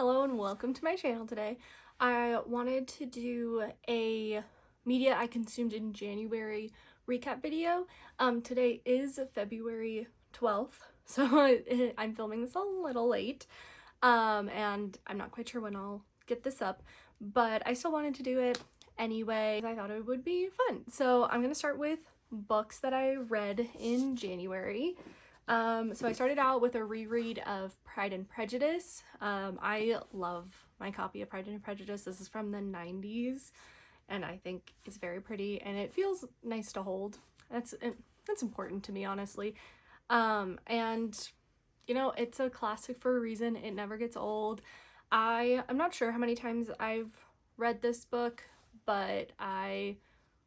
Hello and welcome to my channel today. I wanted to do a media I consumed in January recap video. Today is February 12th, so I'm filming this a little late, and I'm not quite sure when I'll get this up, but I still wanted to do it anyway. I thought it would be fun. So I'm gonna start with books that I read in January. So I started out with a reread of Pride and Prejudice. I love my copy of Pride and Prejudice. This is from the 90s, and I think it's very pretty, and it feels nice to hold. That's important to me, honestly. And you know, it's a classic for a reason. It never gets old. I'm not sure how many times I've read this book, but I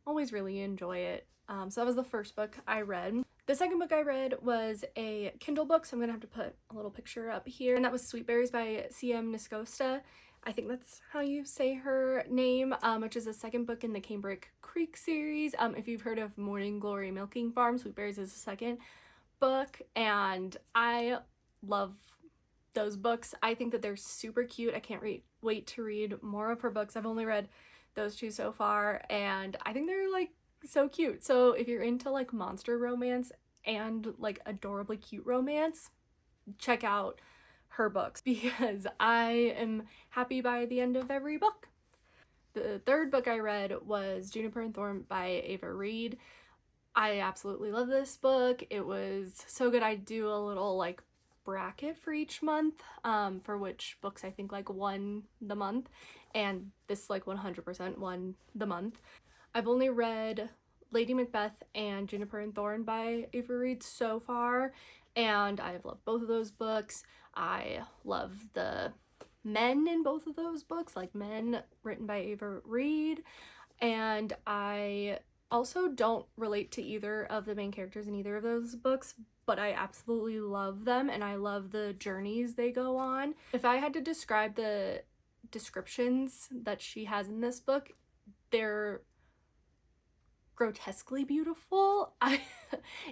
always really enjoy it. So that was the first book I read. The second book I read was a Kindle book, so I'm gonna have to put a little picture up here, and that was Sweet Berries by C.M. Niskosta. I think that's how you say her name, which is the second book in the Cambric Creek series. If you've heard of Morning Glory Milking Farm, Sweet Berries is the second book, and I love those books. I think that they're super cute. I can't wait to read more of her books. I've only read those two so far, and I think they're like so cute. So if you're into like monster romance and like adorably cute romance, check out her books because I am happy by the end of every book. The third book I read was Juniper and Thorn by Ava Reid. I absolutely love this book. It was so good. I do a little like bracket for each month for which books I think like won the month, and this like 100% won the month. I've only read Lady Macbeth and Juniper and Thorn by Ava Reid so far, and I've loved both of those books. I love the men in both of those books, like Men written by Ava Reid, and I also don't relate to either of the main characters in either of those books, but I absolutely love them, and I love the journeys they go on. If I had to describe the descriptions that she has in this book, they're grotesquely beautiful.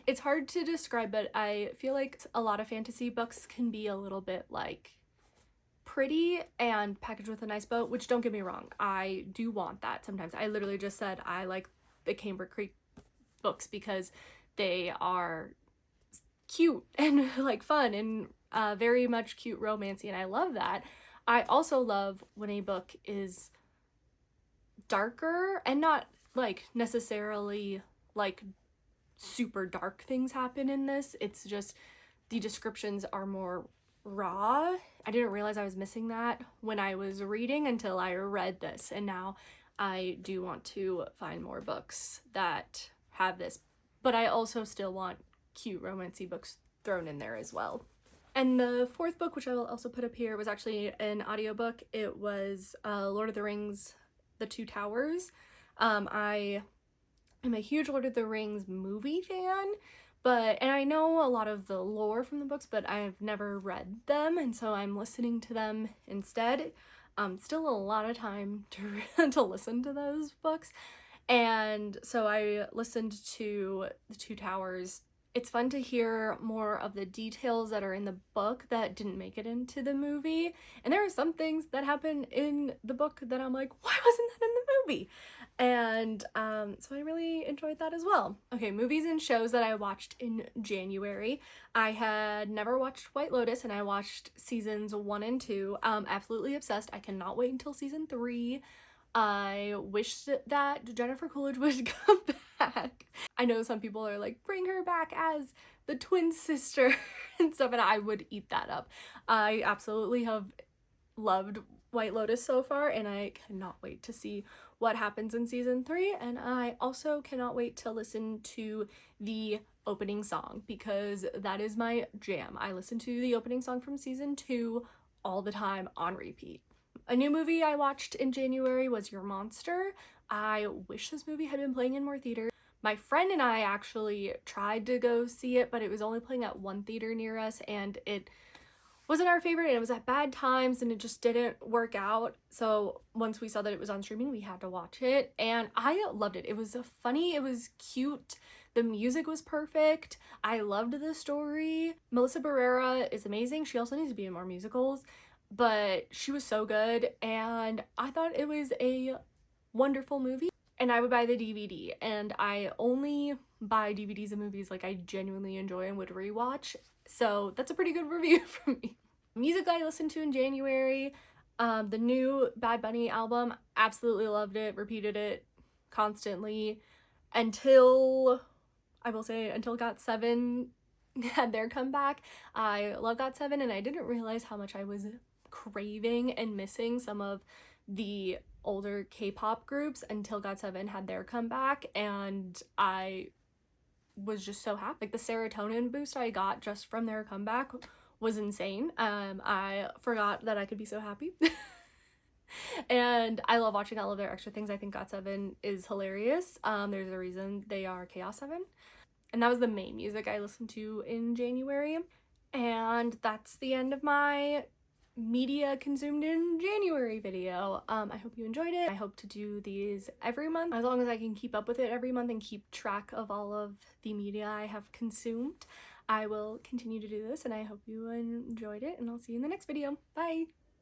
It's hard to describe, but I feel like a lot of fantasy books can be a little bit like pretty and packaged with a nice bow, which don't get me wrong, I do want that sometimes. I literally just said I like the Cambric Creek books because they are cute and like fun and very much cute romancy, and I love that. I also love when a book is darker and not like necessarily like super dark things happen in this. It's just the descriptions are more raw. I didn't realize I was missing that when I was reading until I read this, and now I do want to find more books that have this, but I also still want cute romancy books thrown in there as well. And the fourth book, which I will also put up here, was actually an audiobook. It was Lord of the Rings, The Two Towers. I am a huge Lord of the Rings movie fan, and I know a lot of the lore from the books, but I've never read them, and so I'm listening to them instead. Still a lot of time to listen to those books, and so I listened to The Two Towers. It's fun to hear more of the details that are in the book that didn't make it into the movie, and there are some things that happen in the book that I'm like, why wasn't that in the movie? And so I really enjoyed that as well. Okay, movies and shows that I watched in January. I had never watched White Lotus, and I watched seasons 1 and 2. Absolutely obsessed. I cannot wait until season 3. I wish that Jennifer Coolidge would come back. I know some people are like, bring her back as the twin sister and stuff, and I would eat that up. I absolutely have loved White Lotus so far, and I cannot wait to see what happens in season 3, and I also cannot wait to listen to the opening song because that is my jam. I listen to the opening song from season 2 all the time on repeat. A new movie I watched in January was Your Monster. I wish this movie had been playing in more theaters. My friend and I actually tried to go see it, but it was only playing at one theater near us, and it wasn't our favorite, and it was at bad times, and it just didn't work out. So once we saw that it was on streaming, we had to watch it, and I loved it. It was funny, it was cute, the music was perfect, I loved the story. Melissa Barrera is amazing. She also needs to be in more musicals, but she was so good and I thought it was a wonderful movie. And I would buy the DVD, and I only buy DVDs of movies like I genuinely enjoy and would rewatch. So that's a pretty good review from me. Music I listened to in January, the new Bad Bunny album, absolutely loved it, repeated it constantly until, I will say, until GOT7 had their comeback. I love GOT7 and I didn't realize how much I was craving and missing some of the older K-pop groups until GOT7 had their comeback, and I was just so happy. Like the serotonin boost I got just from their comeback was insane. I forgot that I could be so happy. And I love watching all of their extra things. I think GOT7 is hilarious. There's a reason they are Chaos 7. And that was the main music I listened to in January. And that's the end of my media consumed in January video. I hope you enjoyed it. I hope to do these every month, as long as I can keep up with it every month and keep track of all of the media I have consumed. I will continue to do this, and I hope you enjoyed it, and I'll see you in the next video. Bye!